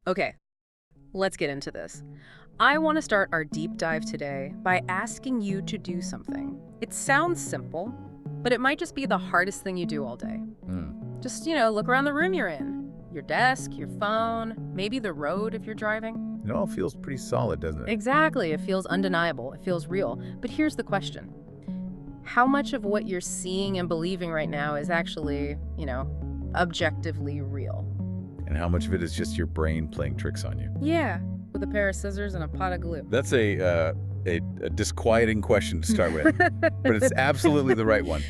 Okay, let's get into this. I want to start our deep dive today by asking you to do something. It sounds simple, but it might just be the hardest thing you do all day. Just, look around the room you're in. Your desk, your phone, maybe the road if you're driving. It all feels pretty solid, doesn't it? Exactly. It feels undeniable. It feels real. But here's the question. How much of what you're seeing and believing right now is actually, objectively real? And how much of it is just your brain playing tricks on you? Yeah, with a pair of scissors and a pot of glue. That's a disquieting question to start with, but it's absolutely the right one.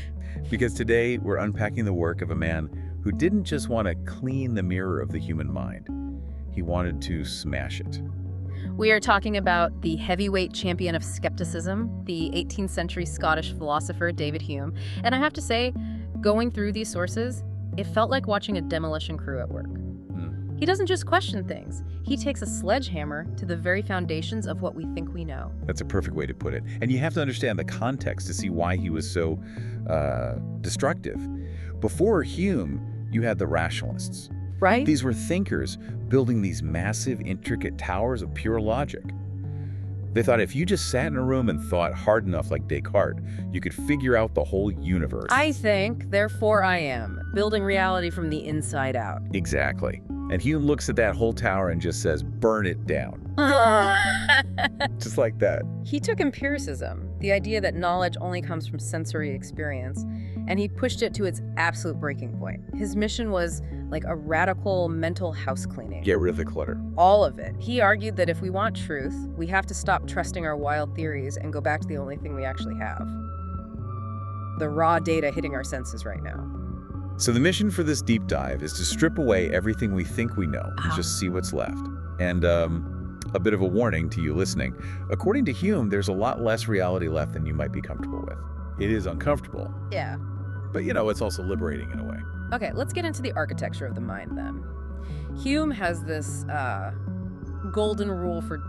Because today we're unpacking the work of a man who didn't just want to clean the mirror of the human mind. He wanted to smash it. We are talking about the heavyweight champion of skepticism, the 18th century Scottish philosopher David Hume. And I have to say, going through these sources, it felt like watching a demolition crew at work. He doesn't just question things. He takes a sledgehammer to the very foundations of what we think we know. That's a perfect way to put it. And you have to understand the context to see why he was so destructive. Before Hume, you had the rationalists. Right? These were thinkers building these massive, intricate towers of pure logic. They thought if you just sat in a room and thought hard enough like Descartes, you could figure out the whole universe. I think, therefore I am, building reality from the inside out. Exactly. And Hume looks at that whole tower and just says, burn it down. Just like that. He took empiricism, the idea that knowledge only comes from sensory experience, and he pushed it to its absolute breaking point. His mission was like a radical mental house cleaning. Get rid of the clutter. All of it. He argued that if we want truth, we have to stop trusting our wild theories and go back to the only thing we actually have. The raw data hitting our senses right now. So the mission for this deep dive is to strip away everything we think we know and just see what's left. And a bit of a warning to you listening. According to Hume, there's a lot less reality left than you might be comfortable with. It is uncomfortable. Yeah. But, it's also liberating in a way. Okay, let's get into the architecture of the mind then. Hume has this golden rule for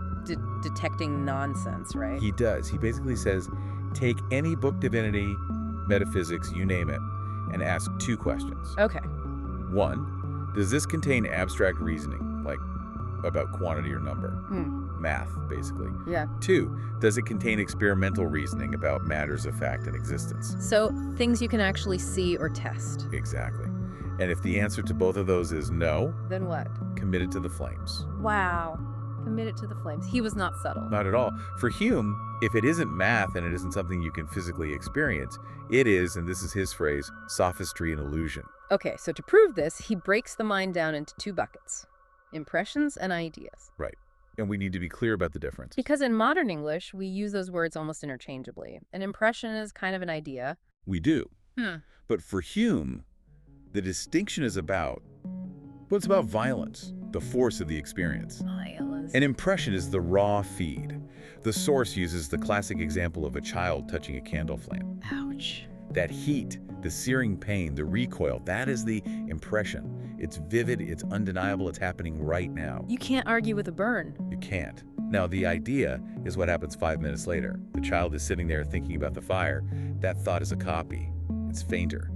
detecting nonsense, right? He does. He basically says, take any book, divinity, metaphysics, you name it, and ask two questions. Okay. One, does this contain abstract reasoning, like about quantity or number? Math, basically. Yeah. Two, does it contain experimental reasoning about matters of fact and existence? So, things you can actually see or test. Exactly. And if the answer to both of those is no, Then what? commit it to the flames. Wow. Committed to the flames. He was not subtle. Not at all. For Hume, if it isn't math and it isn't something you can physically experience, it is, and this is his phrase, sophistry and illusion. Okay, so to prove this, he breaks the mind down into two buckets. Impressions and ideas. Right. And we need to be clear about the difference. Because in modern English, we use those words almost interchangeably. An impression is kind of an idea. We do. But for Hume, the distinction is about, it's about violence, the force of the experience. Violence. An impression is the raw feed. The source uses the classic example of a child touching a candle flame. Ouch. That heat, the searing pain, the recoil, that is the impression. It's vivid, it's undeniable, it's happening right now. You can't argue with a burn. You can't. Now, the idea is what happens 5 minutes later. The child is sitting there thinking about the fire. That thought is a copy. It's fainter.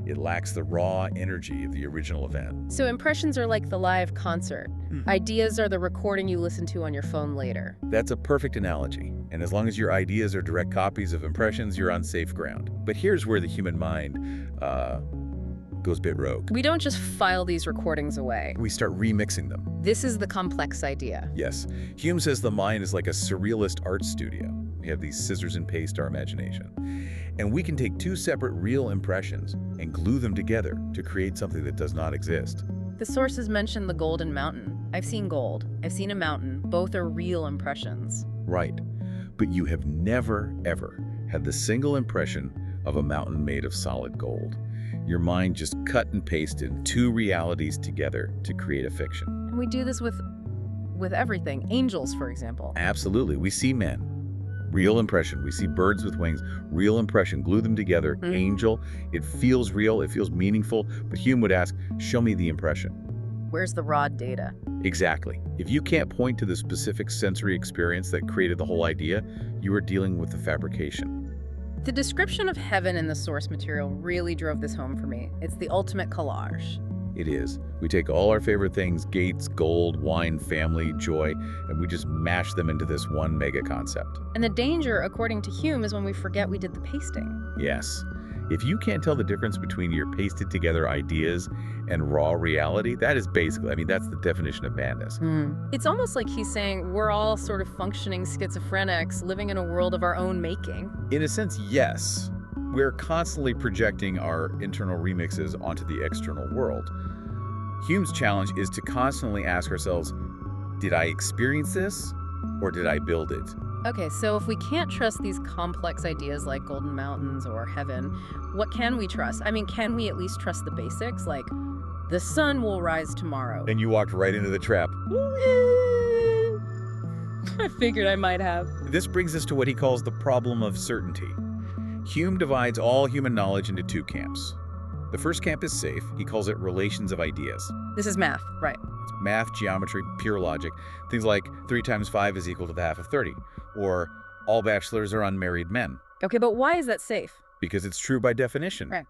It lacks the raw energy of the original event. So impressions are like the live concert. Ideas are the recording you listen to on your phone later. That's a perfect analogy. And as long as your ideas are direct copies of impressions, you're on safe ground. But here's where the human mind goes a bit rogue. We don't just file these recordings away. We start remixing them. This is the complex idea. Yes. Hume says the mind is like a surrealist art studio. We have these scissors and paste our imagination. And we can take two separate real impressions and glue them together to create something that does not exist. The sources mention the golden mountain. I've seen gold. I've seen a mountain. Both are real impressions. Right. But you have never, ever had the single impression of a mountain made of solid gold. Your mind just cut and pasted two realities together to create a fiction. And we do this with everything. Angels, for example. Absolutely. We see men. Real impression. We see birds with wings. Real impression. Glue them together. Angel. It feels real. It feels meaningful. But Hume would ask, show me the impression. Where's the raw data? Exactly. If you can't point to the specific sensory experience that created the whole idea, you are dealing with the fabrication. The description of heaven in the source material really drove this home for me. It's the ultimate collage. It is. We take all our favorite things, gates, gold, wine, family, joy, and we just mash them into this one mega concept. And the danger, according to Hume, is when we forget we did the pasting. Yes. If you can't tell the difference between your pasted together ideas and raw reality, that is basically, that's the definition of madness. It's almost like he's saying we're all sort of functioning schizophrenics living in a world of our own making. In a sense, yes. We're constantly projecting our internal remixes onto the external world. Hume's challenge is to constantly ask ourselves, did I experience this or did I build it? Okay, so if we can't trust these complex ideas like golden mountains or heaven, what can we trust? Can we at least trust the basics, like the sun will rise tomorrow? And you walked right into the trap. I figured I might have. This brings us to what he calls the problem of certainty. Hume divides all human knowledge into two camps. The first camp is safe. He calls it relations of ideas. This is math, right? It's math, geometry, pure logic. Things like 3 times 5 is equal to the half of 30. Or all bachelors are unmarried men. Okay, but why is that safe? Because it's true by definition. Right.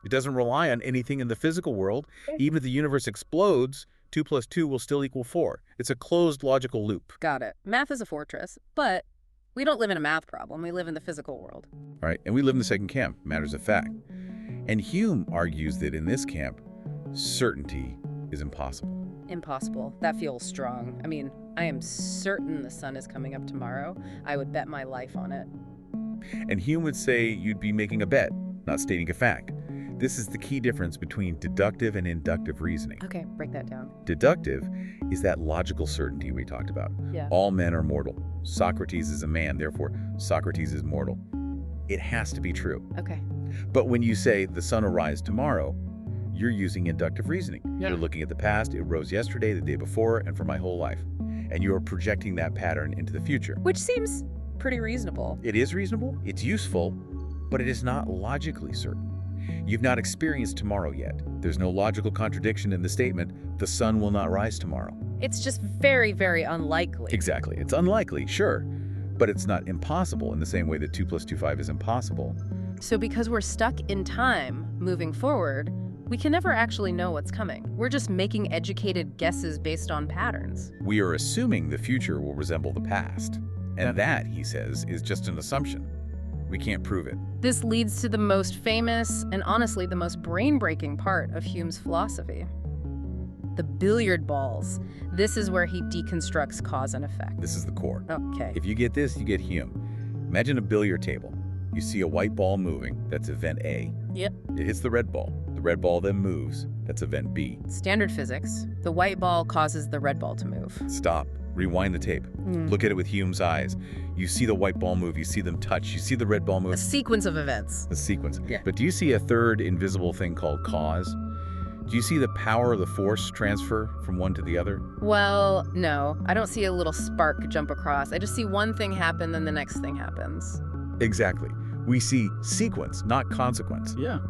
It doesn't rely on anything in the physical world. Even if the universe explodes, 2 plus 2 will still equal 4. It's a closed logical loop. Got it. Math is a fortress, but we don't live in a math problem. We live in the physical world. All right, and we live in the second camp, matters of fact. And Hume argues that in this camp, certainty is impossible. Impossible. That feels strong. I am certain the sun is coming up tomorrow. I would bet my life on it. And Hume would say you'd be making a bet, not stating a fact. This is the key difference between deductive and inductive reasoning. Okay, break that down. Deductive is that logical certainty we talked about. Yeah. All men are mortal. Socrates is a man, therefore Socrates is mortal. It has to be true. Okay. But when you say the sun will rise tomorrow, you're using inductive reasoning. Yeah. You're looking at the past, it rose yesterday, the day before, and for my whole life. And you're projecting that pattern into the future. Which seems pretty reasonable. It is reasonable, it's useful, but it is not logically certain. You've not experienced tomorrow yet. There's no logical contradiction in the statement, the sun will not rise tomorrow. It's just very, very unlikely. Exactly. It's unlikely, sure, but it's not impossible in the same way that 2 plus 2, 5 is impossible. So because we're stuck in time, moving forward, we can never actually know what's coming. We're just making educated guesses based on patterns. We are assuming the future will resemble the past. And that, he says, is just an assumption. We can't prove it. This leads to the most famous and honestly the most brain-breaking part of Hume's philosophy. The billiard balls. This is where he deconstructs cause and effect. This is the core. Okay. If you get this, you get Hume. Imagine a billiard table. You see a white ball moving, that's event A. Yep. It hits the red ball. The red ball then moves, that's event B. Standard physics. The white ball causes the red ball to move. Stop. Rewind the tape. Look at it with Hume's eyes. You see the white ball move, you see them touch, you see the red ball move. A sequence of events. A sequence. Yeah. But do you see a third invisible thing called cause? Do you see the power of the force transfer from one to the other? Well, no. I don't see a little spark jump across. I just see one thing happen, then the next thing happens. Exactly. We see sequence, not consequence. Yeah.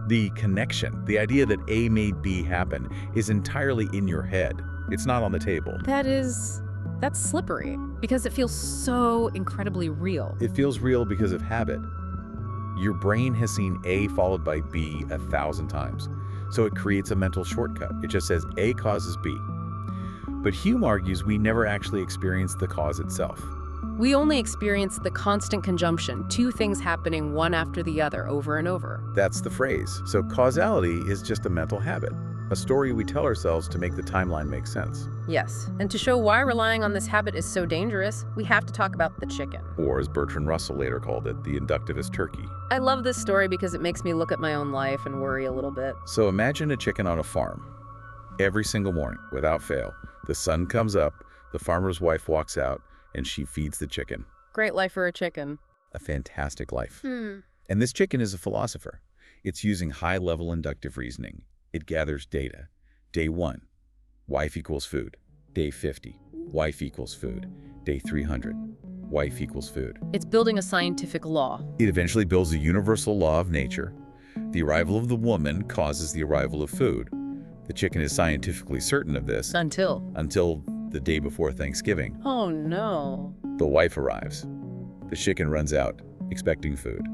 The connection, the idea that A made B happen, is entirely in your head. It's not on the table. That's slippery, because it feels so incredibly real. It feels real because of habit. Your brain has seen A followed by B 1,000 times, so it creates a mental shortcut. It just says A causes B. But Hume argues we never actually experience the cause itself. We only experience the constant conjunction, two things happening one after the other over and over. That's the phrase. So causality is just a mental habit, a story we tell ourselves to make the timeline make sense. Yes, and to show why relying on this habit is so dangerous, we have to talk about the chicken. Or as Bertrand Russell later called it, the inductivist turkey. I love this story because it makes me look at my own life and worry a little bit. So imagine a chicken on a farm. Every single morning, without fail, the sun comes up, the farmer's wife walks out, and she feeds the chicken. Great life for a chicken. A fantastic life. And this chicken is a philosopher. It's using high-level inductive reasoning. It gathers data. Day 1, wife equals food. Day 50, wife equals food. Day 300, wife equals food. It's building a scientific law. It eventually builds a universal law of nature. The arrival of the woman causes the arrival of food. The chicken is scientifically certain of this. Until The day before Thanksgiving. Oh no. The wife arrives. The chicken runs out, expecting food,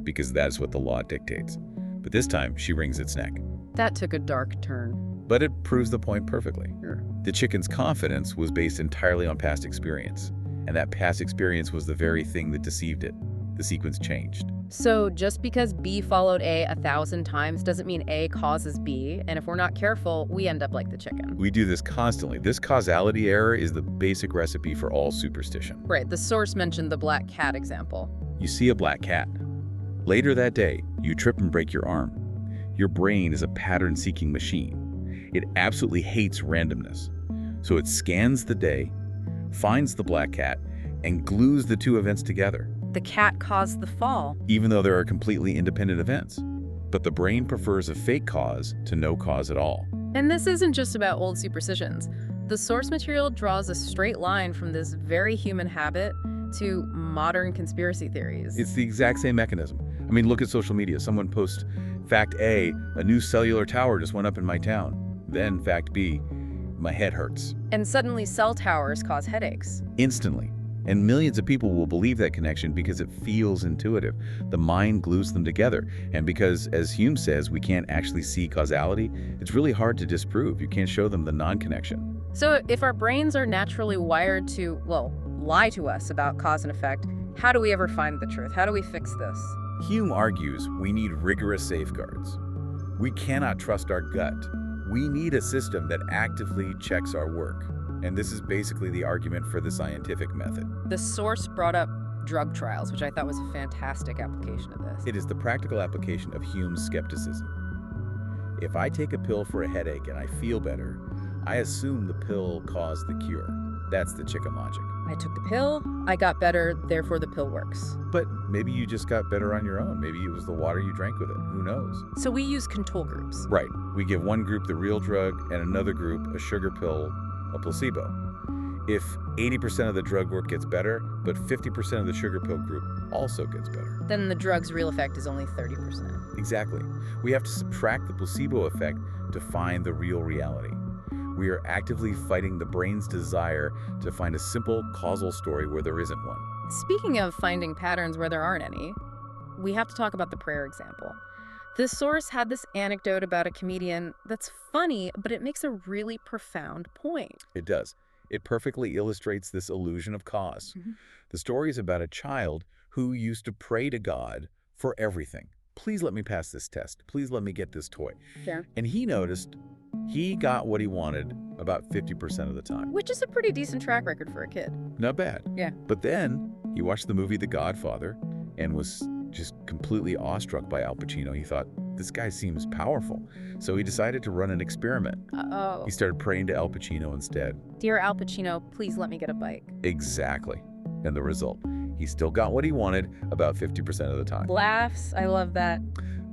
because that's what the law dictates. But this time, she wrings its neck. That took a dark turn. but it proves the point perfectly. Sure. The chicken's confidence was based entirely on past experience, and that past experience was the very thing that deceived it. The sequence changed. So just because B followed A 1,000 times doesn't mean A causes B, and if we're not careful, we end up like the chicken. We do this constantly. This causality error is the basic recipe for all superstition. Right, the source mentioned the black cat example. You see a black cat. Later that day, you trip and break your arm. Your brain is a pattern-seeking machine. It absolutely hates randomness. So it scans the day, finds the black cat, and glues the two events together. The cat caused the fall. Even though there are completely independent events. But the brain prefers a fake cause to no cause at all. And this isn't just about old superstitions. The source material draws a straight line from this very human habit to modern conspiracy theories. It's the exact same mechanism. I mean, look at social media. Someone posts, fact A, a new cellular tower just went up in my town. Then fact B, my head hurts. And suddenly cell towers cause headaches. Instantly. And millions of people will believe that connection because it feels intuitive. The mind glues them together. And because, as Hume says, we can't actually see causality, it's really hard to disprove. You can't show them the non-connection. So if our brains are naturally wired to, well, lie to us about cause and effect, how do we ever find the truth? How do we fix this? Hume argues we need rigorous safeguards. We cannot trust our gut. We need a system that actively checks our work. And this is basically the argument for the scientific method. The source brought up drug trials, which I thought was a fantastic application of this. It is the practical application of Hume's skepticism. If I take a pill for a headache and I feel better, I assume the pill caused the cure. That's the chicken logic. I took the pill, I got better, therefore the pill works. But maybe you just got better on your own. Maybe it was the water you drank with it. Who knows? So we use control groups. Right. We give one group the real drug and another group a sugar pill, a placebo. If 80% of the drug work gets better, but 50% of the sugar pill group also gets better. Then the drug's real effect is only 30%. Exactly. We have to subtract the placebo effect to find the real reality. We are actively fighting the brain's desire to find a simple causal story where there isn't one. Speaking of finding patterns where there aren't any, we have to talk about the prayer example. This source had this anecdote about a comedian that's funny, but it makes a really profound point. It does. It perfectly illustrates this illusion of cause. The story is about a child who used to pray to God for everything. Please let me pass this test. Please let me get this toy. Fair. And he noticed he got what he wanted about 50% of the time. Which is a pretty decent track record for a kid. Not bad. Yeah. But then he watched the movie The Godfather and was just completely awestruck by Al Pacino. He thought, this guy seems powerful. So he decided to run an experiment. Uh-oh. He started praying to Al Pacino instead. Dear Al Pacino, please let me get a bike. Exactly. And the result, he still got what he wanted about 50% of the time. Laughs. I love that.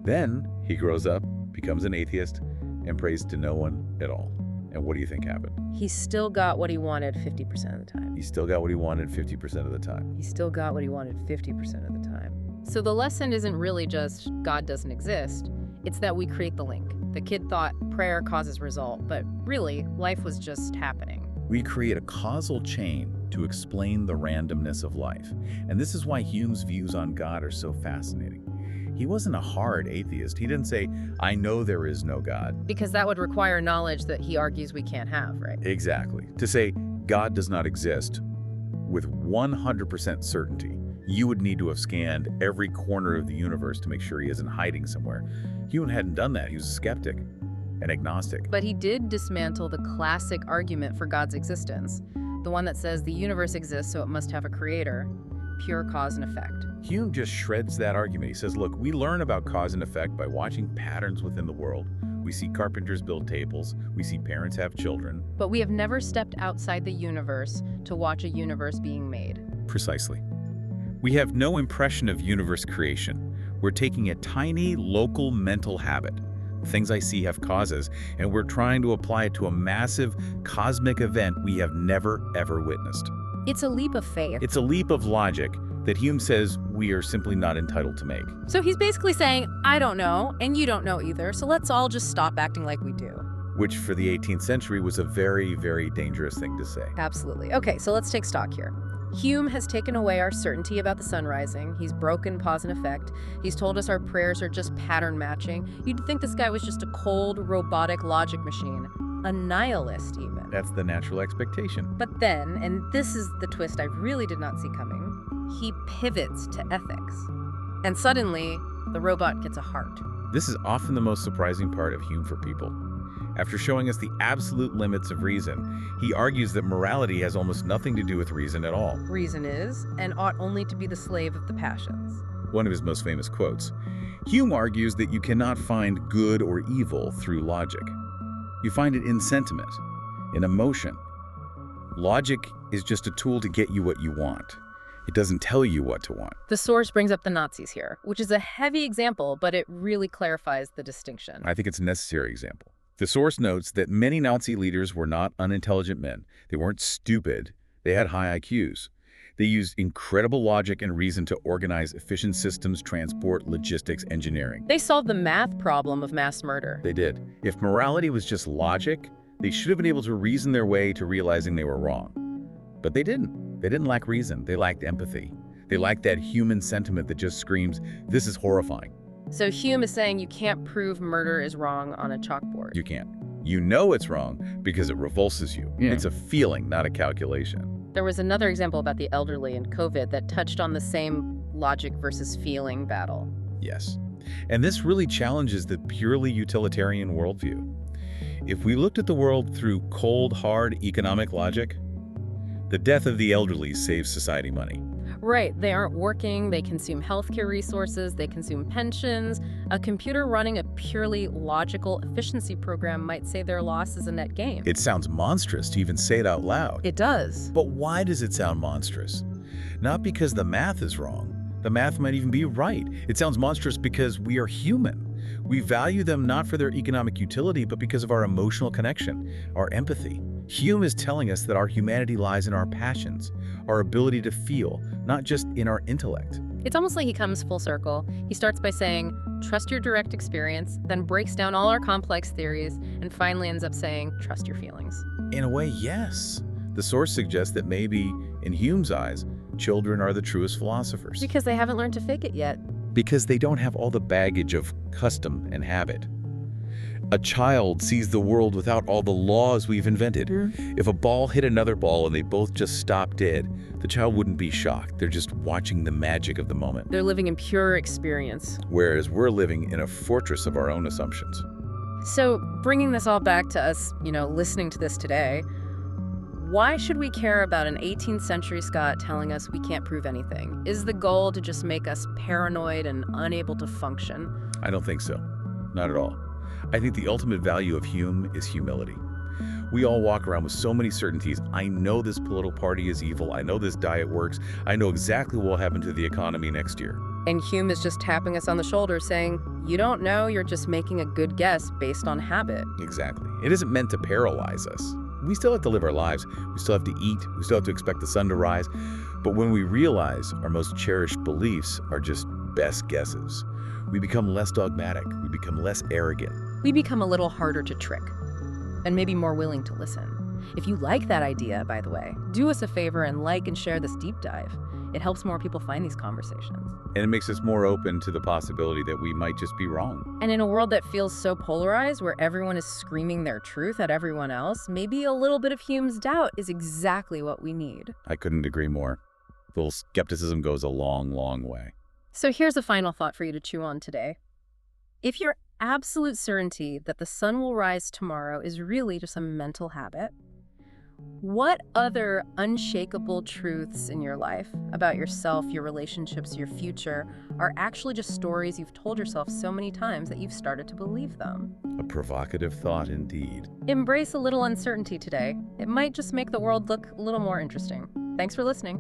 Then he grows up, becomes an atheist, and prays to no one at all. And what do you think happened? He still got what he wanted 50% of the time. He still got what he wanted 50% of the time. He still got what he wanted 50% of the time. So the lesson isn't really just God doesn't exist. It's that we create the link. The kid thought prayer causes result, but really, life was just happening. We create a causal chain to explain the randomness of life. And this is why Hume's views on God are so fascinating. He wasn't a hard atheist. He didn't say, I know there is no God. Because that would require knowledge that he argues we can't have, right? Exactly. To say God does not exist with 100% certainty, you would need to have scanned every corner of the universe to make sure he isn't hiding somewhere. Hume hadn't done that. He was a skeptic, an agnostic. But he did dismantle the classic argument for God's existence, the one that says the universe exists so it must have a creator, pure cause and effect. Hume just shreds that argument. He says, look, we learn about cause and effect by watching patterns within the world. We see carpenters build tables. We see parents have children. But we have never stepped outside the universe to watch a universe being made. Precisely. We have no impression of universe creation. We're taking a tiny local mental habit. Things I see have causes, and we're trying to apply it to a massive cosmic event we have never, ever witnessed. It's a leap of faith. It's a leap of logic that Hume says we are simply not entitled to make. So he's basically saying, I don't know, and you don't know either, so let's all just stop acting like we do. Which for the 18th century was a very, very dangerous thing to say. Absolutely. Okay, so let's take stock here. Hume has taken away our certainty about the sun rising. He's broken cause and effect. He's told us our prayers are just pattern matching. You'd think this guy was just a cold, robotic logic machine. A nihilist, even. That's the natural expectation. But then, and this is the twist I really did not see coming, he pivots to ethics. And suddenly, the robot gets a heart. This is often the most surprising part of Hume for people. After showing us the absolute limits of reason, he argues that morality has almost nothing to do with reason at all. Reason is, and ought only to be the slave of the passions. One of his most famous quotes. Hume argues that you cannot find good or evil through logic. You find it in sentiment, in emotion. Logic is just a tool to get you what you want. It doesn't tell you what to want. The source brings up the Nazis here, which is a heavy example, but it really clarifies the distinction. I think it's a necessary example. The source notes that many Nazi leaders were not unintelligent men. They weren't stupid. They had high IQs. They used incredible logic and reason to organize efficient systems, transport, logistics, engineering. They solved the math problem of mass murder. They did. If morality was just logic, they should have been able to reason their way to realizing they were wrong. But they didn't. They didn't lack reason. They lacked empathy. They lacked that human sentiment that just screams, this is horrifying. So Hume is saying you can't prove murder is wrong on a chalkboard. You can't. You know it's wrong because it revulses you. Yeah. It's a feeling, not a calculation. There was another example about the elderly and COVID that touched on the same logic versus feeling battle. Yes. And this really challenges the purely utilitarian worldview. If we looked at the world through cold, hard economic logic, the death of the elderly saves society money. Right, they aren't working, they consume healthcare resources, they consume pensions. A computer running a purely logical efficiency program might say their loss is a net gain. It sounds monstrous to even say it out loud. It does. But why does it sound monstrous? Not because the math is wrong. The math might even be right. It sounds monstrous because we are human. We value them not for their economic utility, but because of our emotional connection, our empathy. Hume is telling us that our humanity lies in our passions, our ability to feel, not just in our intellect. It's almost like he comes full circle. He starts by saying, trust your direct experience, then breaks down all our complex theories, and finally ends up saying, trust your feelings. In a way, yes. The source suggests that maybe, in Hume's eyes, children are the truest philosophers. Because they haven't learned to fake it yet. Because they don't have all the baggage of custom and habit. A child sees the world without all the laws we've invented. If a ball hit another ball and they both just stopped dead, the child wouldn't be shocked. They're just watching the magic of the moment. They're living in pure experience. Whereas we're living in a fortress of our own assumptions. So, bringing this all back to us, listening to this today, why should we care about an 18th century Scot telling us we can't prove anything? Is the goal to just make us paranoid and unable to function? I don't think so. Not at all. I think the ultimate value of Hume is humility. We all walk around with so many certainties. I know this political party is evil. I know this diet works. I know exactly what will happen to the economy next year. And Hume is just tapping us on the shoulder saying, you don't know, you're just making a good guess based on habit. Exactly. It isn't meant to paralyze us. We still have to live our lives. We still have to eat. We still have to expect the sun to rise. But when we realize our most cherished beliefs are just best guesses, we become less dogmatic. We become less arrogant. We become a little harder to trick, and maybe more willing to listen. If you like that idea, by the way, do us a favor and like and share this deep dive. It helps more people find these conversations. And it makes us more open to the possibility that we might just be wrong. And in a world that feels so polarized, where everyone is screaming their truth at everyone else, maybe a little bit of Hume's doubt is exactly what we need. I couldn't agree more. A little skepticism goes a long, long way. So here's a final thought for you to chew on today. If your absolute certainty that the sun will rise tomorrow is really just a mental habit, what other unshakable truths in your life about yourself, your relationships, your future are actually just stories you've told yourself so many times that you've started to believe them? A provocative thought indeed. Embrace a little uncertainty today. It might just make the world look a little more interesting. Thanks for listening.